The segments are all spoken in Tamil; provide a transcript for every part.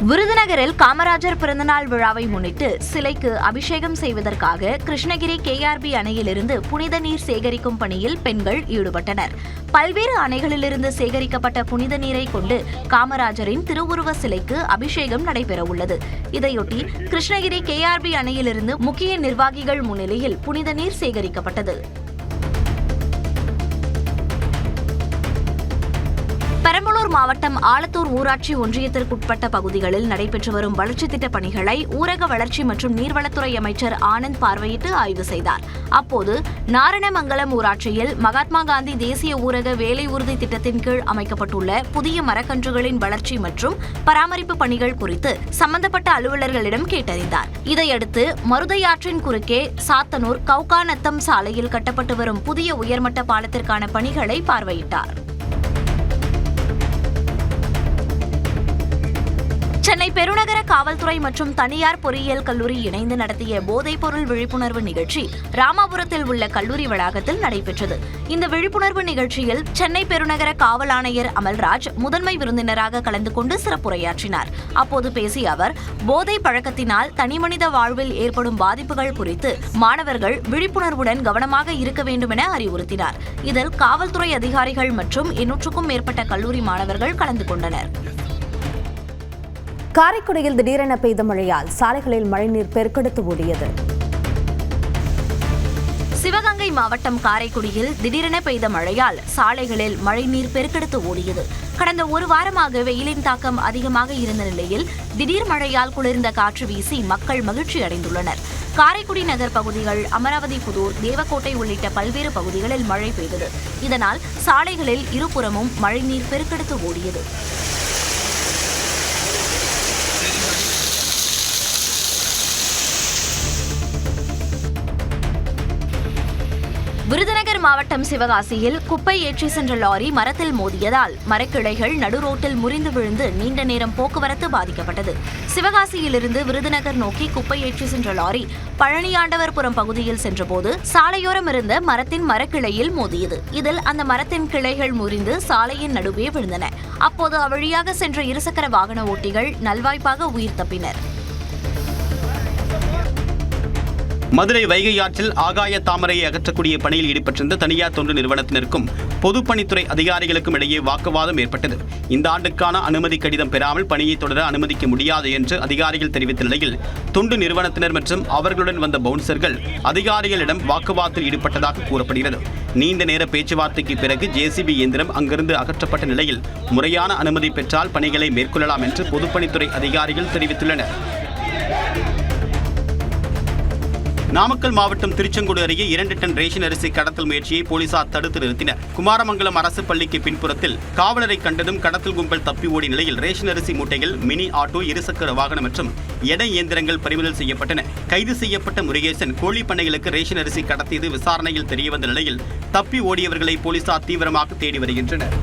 விருதுநகரில் காமராஜர் பிறந்தநாள் விழாவை முன்னிட்டு சிலைக்கு அபிஷேகம் செய்வதற்காக கிருஷ்ணகிரி KRB அணையிலிருந்து புனித நீர் சேகரிக்கும் பணியில் பெண்கள் ஈடுபட்டனர். பல்வேறு அணைகளிலிருந்து சேகரிக்கப்பட்ட புனித நீரை கொண்டு காமராஜரின் திருவுருவ சிலைக்கு அபிஷேகம் நடைபெறவுள்ளது. இதையொட்டி கிருஷ்ணகிரி KRB அணையிலிருந்து முக்கிய நிர்வாகிகள் முன்னிலையில் புனித நீர் சேகரிக்கப்பட்டது. பெரம்பலூர் மாவட்டம் ஆலத்தூர் ஊராட்சி ஒன்றியத்திற்குட்பட்ட பகுதிகளில் நடைபெற்று வரும் வளர்ச்சித் திட்டப் பணிகளை ஊரக வளர்ச்சி மற்றும் நீர்வளத்துறை அமைச்சர் ஆனந்த் பார்வையிட்டு ஆய்வு செய்தார். அப்போது நாரணமங்கலம் ஊராட்சியில் மகாத்மா காந்தி தேசிய ஊரக வேலை உறுதி திட்டத்தின் கீழ் அமைக்கப்பட்டுள்ள புதிய மரக்கன்றுகளின் வளர்ச்சி மற்றும் பராமரிப்பு பணிகள் குறித்து சம்பந்தப்பட்ட அலுவலர்களிடம் கேட்டறிந்தார். இதையடுத்து மருதையாற்றின் குறுக்கே சாத்தனூர் கவுகாநத்தம் சாலையில் கட்டப்பட்டு வரும் புதிய உயர்மட்ட பாலத்திற்கான பணிகளை பார்வையிட்டார். சென்னை பெருநகர காவல்துறை மற்றும் தனியார் பொறியியல் கல்லூரி இணைந்து நடத்திய போதைப்பொருள் விழிப்புணர்வு நிகழ்ச்சி ராமாபுரத்தில் உள்ள கல்லூரி வளாகத்தில் நடைபெற்றது. இந்த விழிப்புணர்வு நிகழ்ச்சியில் சென்னை பெருநகர காவல் ஆணையர் அமல்ராஜ் முதன்மை விருந்தினராக கலந்து கொண்டு சிறப்புரையாற்றினார். அப்போது பேசிய அவர், போதை பழக்கத்தினால் தனிமனித வாழ்வில் ஏற்படும் பாதிப்புகள் குறித்து மாணவர்கள் விழிப்புணர்வுடன் கவனமாக இருக்க வேண்டும் என அறிவுறுத்தினார். இதில் காவல்துறை அதிகாரிகள் மற்றும் 800க்கும் மேற்பட்ட கல்லூரி மாணவர்கள் கலந்து கொண்டனர். காரைக்குடியில் திடீரென பெய்த மழையால் சாலைகளில் மழைநீர் பெருக்கெடுத்து ஓடியது. சிவகங்கை மாவட்டம் காரைக்குடியில் திடீரென பெய்த மழையால் சாலைகளில் மழைநீர் பெருக்கெடுத்து ஓடியது. கடந்த ஒரு வாரமாக வெயிலின் தாக்கம் அதிகமாக இருந்த நிலையில் திடீர் மழையால் குளிர்ந்த காற்று வீசி மக்கள் மகிழ்ச்சி அடைந்துள்ளனர். காரைக்குடி நகர் பகுதிகள், அமராவதி புதூர், தேவக்கோட்டை உள்ளிட்ட பல்வேறு பகுதிகளில் மழை பெய்தது. இதனால் சாலைகளில் இருபுறமும் மழைநீர் பெருக்கெடுத்து ஓடியது. விருதுநகர் மாவட்டம் சிவகாசியில் குப்பை ஏற்றி சென்ற லாரி மரத்தில் மோதியதால் மரக்கிளைகள் நடுரோட்டில் முறிந்து விழுந்து நீண்ட நேரம் போக்குவரத்து பாதிக்கப்பட்டது. சிவகாசியிலிருந்து விருதுநகர் நோக்கி குப்பை ஏற்றி சென்ற லாரி பழனியாண்டவர்புரம் பகுதியில் சென்றபோது சாலையோரம் இருந்த மரத்தின் மரக்கிளையில் மோதியது. இதில் அந்த மரத்தின் கிளைகள் முறிந்து சாலையின் நடுவே விழுந்தன. அப்போது அவ்வழியாக சென்ற இருசக்கர வாகன ஓட்டிகள் நல்வாய்ப்பாக உயிர் தப்பினர். மதுரை வைகை ஆற்றில் ஆகாய தாமரையை அகற்றக்கூடிய பணியில் ஈடுபட்டிருந்த தனியார் தொண்டு நிறுவனத்தினருக்கும் பொதுப்பணித்துறை அதிகாரிகளுக்கும் இடையே வாக்குவாதம் ஏற்பட்டது. இந்த ஆண்டுக்கான அனுமதி கடிதம் பெறாமல் பணியை தொடர அனுமதிக்க முடியாது என்று அதிகாரிகள் தெரிவித்த நிலையில் தொண்டு நிறுவனத்தினர் மற்றும் அவர்களுடன் வந்த பவுன்சர்கள் அதிகாரிகளிடம் வாக்குவாதத்தில் ஈடுபட்டதாக கூறப்படுகிறது. நீண்ட நேர பேச்சுவார்த்தைக்கு பிறகு JCB இயந்திரம் அங்கிருந்து அகற்றப்பட்ட நிலையில் முறையான அனுமதி பெற்றால் பணிகளை மேற்கொள்ளலாம் என்று பொதுப்பணித்துறை அதிகாரிகள் தெரிவித்துள்ளனர். நாமக்கல் மாவட்டம் திருச்செங்கோடு அருகே 2 டன் ரேஷன் அரிசி கடத்தல் முயற்சியை போலீசார் தடுத்து நிறுத்தினர். குமாரமங்கலம் அரசு பள்ளிக்கு பின்புறத்தில் காவலரை கண்டதும் கடத்தல் கும்பல் தப்பி ஓடிய நிலையில் ரேஷன் அரிசி மூட்டைகள், மினி ஆட்டோ, இருசக்கர வாகனம் மற்றும் எடை இயந்திரங்கள் பறிமுதல் செய்யப்பட்டன. கைது செய்யப்பட்ட முருகேசன் கோழி பண்ணைகளுக்கு ரேஷன் அரிசி கடத்தியது விசாரணையில் தெரியவந்த நிலையில் தப்பி ஓடியவர்களை போலீசார் தீவிரமாக தேடி வருகின்றனர்.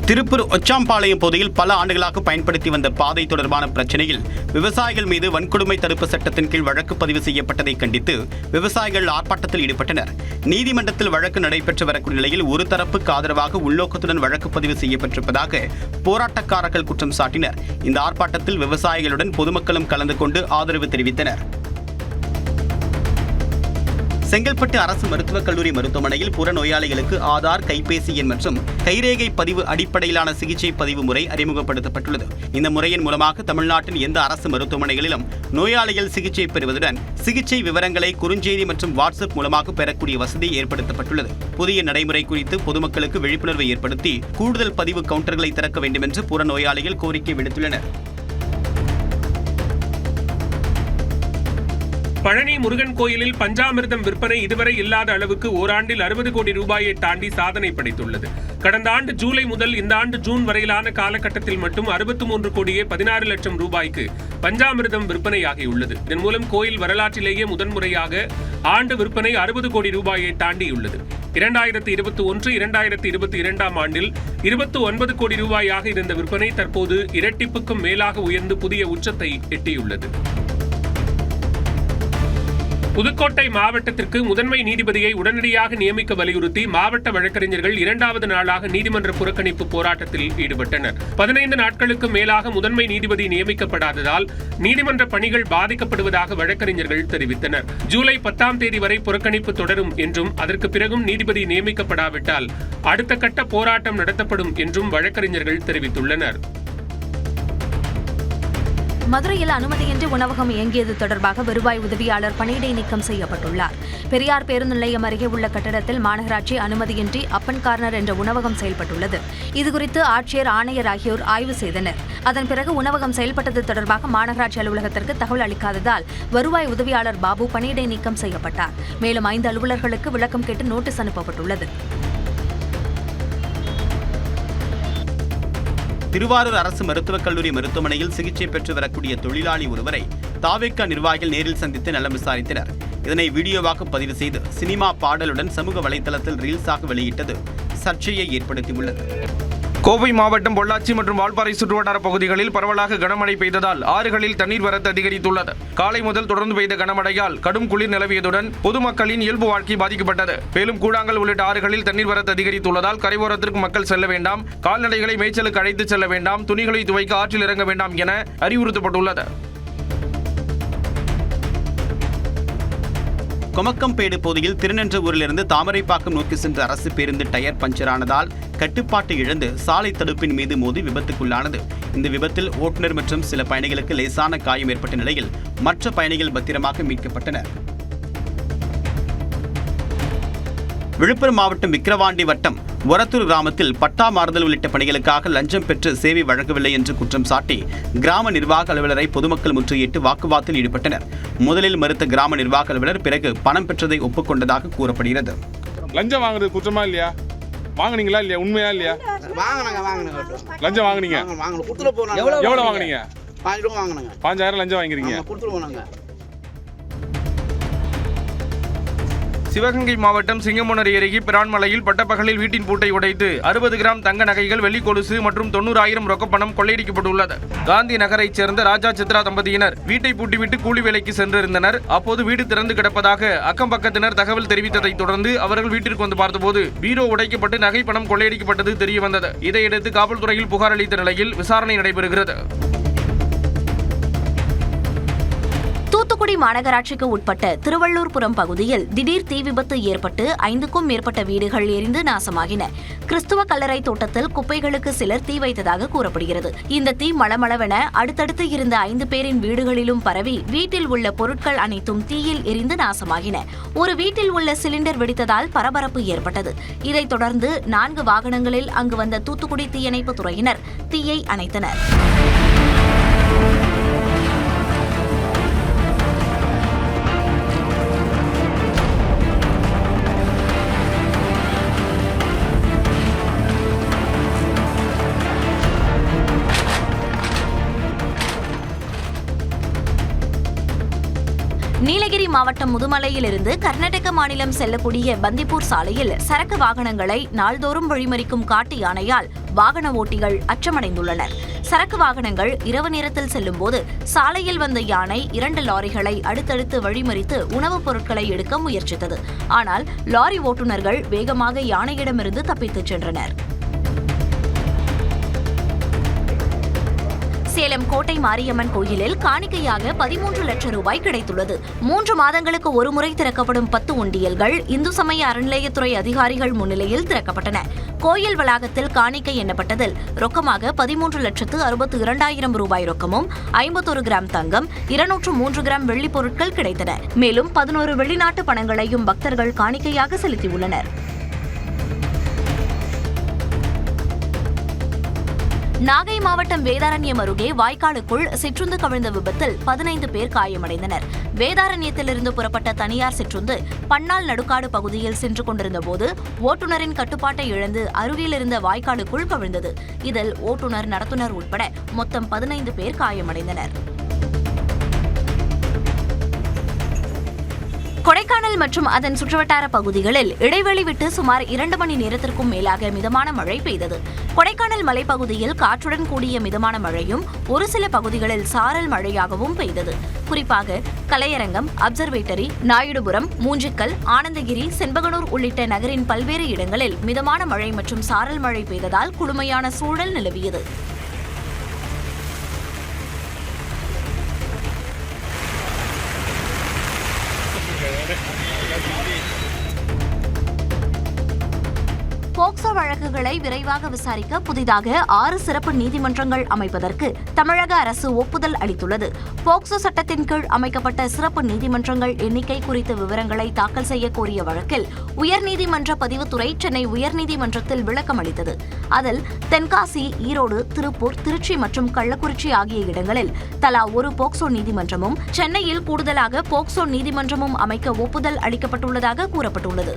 திருப்பூர் ஒச்சாம்பாளையம் பகுதியில் பல ஆண்டுகளாக பயன்படுத்தி வந்த பாதை தொடர்பான பிரச்சனையில் விவசாயிகள் மீது வன்கொடுமை தடுப்பு சட்டத்தின் கீழ் வழக்கு பதிவு செய்யப்பட்டதை கண்டித்து விவசாயிகள் ஆர்ப்பாட்டத்தில் ஈடுபட்டனர். நீதிமன்றத்தில் வழக்கு நடைபெற்று வரக்கூடிய நிலையில் ஒரு தரப்புக்கு ஆதரவாக உள்நோக்கத்துடன் வழக்கு பதிவு செய்யப்பட்டிருப்பதாக போராட்டக்காரர்கள் குற்றம் சாட்டினர். இந்த ஆர்ப்பாட்டத்தில் விவசாயிகளுடன் பொதுமக்களும் கலந்து கொண்டு ஆதரவு தெரிவித்தனர். செங்கல்பட்டு அரசு மருத்துவக் கல்லூரி மருத்துவமனையில் புறநோயாளிகளுக்கு ஆதார், கைபேசி எண் மற்றும் கைரேகை பதிவு அடிப்படையிலான சிகிச்சை பதிவு முறை அறிமுகப்படுத்தப்பட்டுள்ளது. இந்த முறையின் மூலமாக தமிழ்நாட்டின் எந்த அரசு மருத்துவமனைகளிலும் நோயாளிகள் சிகிச்சை பெறுவதுடன் சிகிச்சை விவரங்களை குறுஞ்செய்தி மற்றும் வாட்ஸ்அப் மூலமாக பெறக்கூடிய வசதி ஏற்படுத்தப்பட்டுள்ளது. புதிய நடைமுறை குறித்து பொதுமக்களுக்கு விழிப்புணர்வை ஏற்படுத்தி கூடுதல் பதிவு கவுண்டர்களை திறக்க வேண்டும் என்று புறநோயாளிகள் கோரிக்கை விடுத்துள்ளனர். பழனி முருகன் கோயிலில் பஞ்சாமிர்தம் விற்பனை இதுவரை இல்லாத அளவுக்கு ஓராண்டில் 60 கோடி ரூபாயை தாண்டி சாதனை படைத்துள்ளது. கடந்த ஆண்டு ஜூலை முதல் இந்த ஆண்டு ஜூன் வரையிலான காலகட்டத்தில் மட்டும் 63 கோடியே 16 லட்சம் ரூபாய்க்கு பஞ்சாமிர்தம் விற்பனையாகியுள்ளது. இதன் மூலம் கோயில் வரலாற்றிலேயே முதன்முறையாக ஆண்டு விற்பனை 60 கோடி ரூபாயை தாண்டியுள்ளது. 2021, 2022 ஆண்டில் 29 கோடி ரூபாயாக இருந்த விற்பனை தற்போது இரட்டிப்புக்கும் மேலாக உயர்ந்து புதிய உச்சத்தை எட்டியுள்ளது. புதுக்கோட்டை மாவட்டத்திற்கு முதன்மை நீதிபதியை உடனடியாக நியமிக்க வலியுறுத்தி மாவட்ட வழக்கறிஞர்கள் 2வது நாளாக நீதிமன்ற புறக்கணிப்பு போராட்டத்தில் ஈடுபட்டனர். 15 நாட்களுக்கு மேலாக முதன்மை நீதிபதி நியமிக்கப்படாததால் நீதிமன்ற பணிகள் பாதிக்கப்படுவதாக வழக்கறிஞர்கள் தெரிவித்தனர். ஜூலை 10ஆம் தேதி வரை புறக்கணிப்பு தொடரும் என்றும் அதற்கு பிறகும் நீதிபதி நியமிக்கப்படாவிட்டால் அடுத்த கட்ட போராட்டம் நடத்தப்படும் என்றும் வழக்கறிஞர்கள் தெரிவித்துள்ளனர். மதுரையில் அனுமதியின்றி உணவகம் இயங்கியது தொடர்பாக வருவாய் உதவியாளர் பணியிடை நீக்கம் செய்யப்பட்டுள்ளார். பெரியார் பேருந்து நிலையம் அருகே உள்ள கட்டடத்தில் மாநகராட்சி அனுமதியின்றி அப்பன் கார்னர் என்ற உணவகம் செயல்பட்டுள்ளது. இதுகுறித்து ஆட்சியர், ஆணையர் ஆகியோர் ஆய்வு செய்தனர். அதன் பிறகு உணவகம் செயல்பட்டது தொடர்பாக மாநகராட்சி அலுவலகத்திற்கு தகவல் அளிக்காததால் வருவாய் உதவியாளர் பாபு பணியிடை நீக்கம் செய்யப்பட்டார். மேலும் 5 அலுவலர்களுக்கு விளக்கம் கேட்டு நோட்டீஸ் அனுப்பப்பட்டுள்ளது. திருவாரூர் அரசு மருத்துவக் கல்லூரி மருத்துவமனையில் சிகிச்சை பெற்று வரக்கூடிய தொழிலாளி ஒருவரை தாவேகா நிர்வாகிகள் நேரில் சந்தித்து நலம் விசாரித்தனர். இதனை வீடியோவாக பதிவு செய்து சினிமா பாடலுடன் சமூக வலைதளத்தில் ரீல்ஸாக வெளியிட்டது சர்ச்சையை ஏற்படுத்தியுள்ளது. கோவை மாவட்டம் பொள்ளாச்சி மற்றும் வால்பாறை சுற்றுவட்டார பகுதிகளில் பரவலாக கனமழை பெய்ததால் ஆறுகளில் தண்ணீர் வரத்து அதிகரித்துள்ளது. காலை முதல் தொடர்ந்து பெய்த கனமழையால் கடும் குளிர் நிலவியதுடன் பொதுமக்களின் இயல்பு வாழ்க்கை பாதிக்கப்பட்டது. மேலும் கூழாங்கல் உள்ளிட்ட ஆறுகளில் தண்ணீர் வரத்து அதிகரித்துள்ளதால் கரையோரத்திற்கு மக்கள் செல்ல வேண்டாம், கால்நடைகளை மேய்ச்சலுக்கு அழைத்து செல்ல வேண்டாம், துணிகளை துவைக்க ஆற்றில் இறங்க வேண்டாம் என அறிவுறுத்தப்பட்டுள்ளது. கொமக்கம்பேடு பகுதியில் திருநென்ற ஊரிலிருந்து தாமரைப்பாக்கம் நோக்கி சென்ற அரசு பேருந்து டயர் பஞ்சரானதால் கட்டுப்பாட்டை இழந்து சாலை தடுப்பின் மீது மோதி விபத்துக்குள்ளானது. இந்த விபத்தில் ஓட்டுநர் மற்றும் சில பயணிகளுக்கு லேசான காயம் ஏற்பட்ட நிலையில் மற்ற பயணிகள் பத்திரமாக மீட்கப்பட்டனர். விழுப்புரம் மாவட்டம் விக்கிரவாண்டி வட்டம் ஒரத்தூர் கிராமத்தில் பட்டா மாறுதல் உள்ளிட்ட பணிகளுக்காக லஞ்சம் பெற்று சேவை வழங்கவில்லை என்று குற்றம் சாட்டி கிராம நிர்வாக அலுவலரை பொதுமக்கள் முற்றுகையிட்டு வாக்குவாதத்தில் ஈடுபட்டனர். முதலில் மறுத்த கிராம நிர்வாக அலுவலர் பிறகு பணம் பெற்றதை ஒப்புக்கொண்டதாக கூறப்படுகிறது. லஞ்சம் வாங்குறது குற்றமா இல்லையா? வாங்குனீங்களா இல்லையா? உண்மையா இல்லையா? லஞ்சம் வாங்குனீங்க? எவ்வளவு வாங்குனீங்க? 5000 லஞ்சம் வாங்குறீங்க. சிவகங்கை மாவட்டம் சிங்கமுனரி அருகே பிரான்மலையில் பட்டப்பகலில் வீட்டின் பூட்டை உடைத்து 60 கிராம் தங்க நகைகள், வெள்ளி கொலுசு மற்றும் 90,000 ரொக்கப்பணம் கொள்ளையடிக்கப்பட்டுள்ளது. காந்தி நகரைச் சேர்ந்த ராஜா சித்ரா தம்பதியினர் வீட்டை பூட்டிவிட்டு கூலி வேலைக்கு சென்றிருந்தனர். அப்போது வீடு திறந்து கிடப்பதாக அக்கம் பக்கத்தினர் தகவல் தெரிவித்ததை தொடர்ந்து அவர்கள் வீட்டிற்கு வந்து பார்த்தபோது பீரோ உடைக்கப்பட்டு நகை பணம் கொள்ளையடிக்கப்பட்டது தெரியவந்தது. இதையடுத்து காவல்துறையில் புகார் அளித்த நிலையில் விசாரணை நடைபெறுகிறது. தூத்துக்குடி மாநகராட்சிக்கு உட்பட்ட திருவள்ளூர்புரம் பகுதியில் திடீர் தீ விபத்து ஏற்பட்டு 5க்கும் மேற்பட்ட வீடுகள் எரிந்து நாசமாகின. கிறிஸ்துவ கல்லறை தோட்டத்தில் குப்பைகளுக்கு சிலர் தீ வைத்ததாக கூறப்படுகிறது. இந்த தீ மளமளவென அடுத்தடுத்து இருந்த 5 பேரின் வீடுகளிலும் பரவி வீட்டில் உள்ள பொருட்கள் அனைத்தும் தீயில் எரிந்து நாசமாகின. ஒரு வீட்டில் உள்ள சிலிண்டர் வெடித்ததால் பரபரப்பு ஏற்பட்டது. இதைத் தொடர்ந்து 4 வாகனங்களில் அங்கு வந்த தூத்துக்குடி தீயணைப்பு துறையினர் தீயை அணைத்தனர். நீலகிரி மாவட்டம் முதுமலையிலிருந்து கர்நாடக மாநிலம் செல்லக்கூடிய பந்திப்பூர் சாலையில் சரக்கு வாகனங்களை நாள்தோறும் வழிமறிக்கும் காட்டு யானையால் வாகன ஓட்டிகள் அச்சமடைந்துள்ளனர். சரக்கு வாகனங்கள் இரவு நேரத்தில் செல்லும் போது சாலையில் வந்த யானை 2 லாரிகளை அடுத்தடுத்து வழிமறித்து உணவுப் பொருட்களை எடுக்க முயற்சித்தது. ஆனால் லாரி ஓட்டுநர்கள் வேகமாக யானையிடமிருந்து தப்பித்துச் சென்றனர். சேலம் கோட்டை மாரியம்மன் கோயிலில் காணிக்கையாக 13 லட்சம் ரூபாய் கிடைத்துள்ளது. 3 மாதங்களுக்கு ஒருமுறை திறக்கப்படும் 10 உண்டியல்கள் இந்து சமய அறநிலையத்துறை அதிகாரிகள் முன்னிலையில் திறக்கப்பட்டன. கோயில் வளாகத்தில் காணிக்கை எண்ணப்பட்டதில் ரொக்கமாக 13,62,000 ரூபாய் ரொக்கமும் 51 கிராம் தங்கம், 203 கிராம் வெள்ளி பொருட்கள் கிடைத்தன. மேலும் 11 வெளிநாட்டு பணங்களையும் பக்தர்கள் காணிக்கையாக செலுத்தியுள்ளனர். நாகை மாவட்டம் வேதாரண்யம் அருகே வாய்க்காலுக்குள் சிற்றுந்து கவிழ்ந்த விபத்தில் 15 பேர் காயமடைந்தனர். வேதாரண்யத்திலிருந்து புறப்பட்ட தனியார் சிற்றுந்து பன்னாள் நடுக்காடு பகுதியில் சென்று கொண்டிருந்தபோது ஓட்டுநரின் கட்டுப்பாட்டை இழந்து அருகில் இருந்த வாய்க்காலுக்குள் கவிழ்ந்தது. இதில் ஓட்டுநர், நடத்துனர் உட்பட மொத்தம் 15 பேர் காயமடைந்தனர். கொடைக்கானல் மற்றும் அதன் சுற்றுவட்டார பகுதிகளில் இடைவெளி விட்டு சுமார் 2 மணி நேரத்திற்கும் மேலாக மிதமான மழை பெய்தது. கொடைக்கானல் மலைப்பகுதியில் காற்றுடன் கூடிய மிதமான மழையும் ஒரு சில பகுதிகளில் சாரல் மழையாகவும் பெய்தது. குறிப்பாக கலையரங்கம், அப்சர்வேட்டரி, நாயுடுபுரம், மூஞ்சிக்கல், ஆனந்தகிரி, செண்பகனூர் உள்ளிட்ட நகரின் பல்வேறு இடங்களில் மிதமான மழை மற்றும் சாரல் மழை பெய்ததால் குளுமையான சூழல் நிலவியது. போக்சோ வழக்குகளை விரைவாக விசாரிக்க புதிதாக 6 சிறப்பு நீதிமன்றங்கள் அமைப்பதற்கு தமிழக அரசு ஒப்புதல் அளித்துள்ளது. போக்சோ சட்டத்தின் கீழ் அமைக்கப்பட்ட சிறப்பு நீதிமன்றங்கள் எண்ணிக்கை குறித்த விவரங்களை தாக்கல் செய்ய கோரிய வழக்கில் உயர்நீதிமன்ற பதிவுத்துறை சென்னை உயர்நீதிமன்றத்தில் விளக்கம் அளித்தது. அதில் தென்காசி, ஈரோடு, திருப்பூர், திருச்சி மற்றும் கள்ளக்குறிச்சி ஆகிய இடங்களில் தலா ஒரு போக்சோ நீதிமன்றமும், சென்னையில் கூடுதலாக போக்சோ நீதிமன்றமும் அமைக்க ஒப்புதல் அளிக்கப்பட்டுள்ளதாக கூறப்பட்டுள்ளது.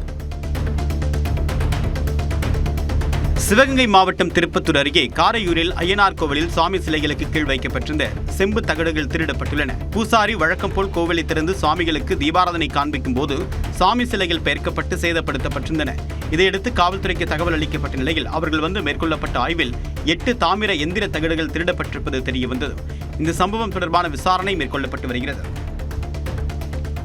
சிவகங்கை மாவட்டம் திருப்பத்தூர் அருகே காரையூரில் அய்யனார் கோவிலில் சுவாமி சிலைகளுக்கு கீழ் வைக்கப்பட்டிருந்த செம்பு தகடுகள் திருடப்பட்டுள்ளன. பூசாரி வழக்கம் போல் கோவிலை திறந்து சுவாமிகளுக்கு தீபாராதனை காண்பிக்கும் போது சுவாமி சிலைகள் பெயர்க்கப்பட்டு சேதப்படுத்தப்பட்டிருந்தன. இதையடுத்து காவல்துறைக்கு தகவல் அளிக்கப்பட்ட நிலையில் அவர்கள் வந்து மேற்கொள்ளப்பட்ட ஆய்வில் 8 தாமிர எந்திர தகடுகள் திருடப்பட்டிருப்பது தெரியவந்தது. இந்த சம்பவம் தொடர்பான விசாரணை மேற்கொள்ளப்பட்டு வருகிறது.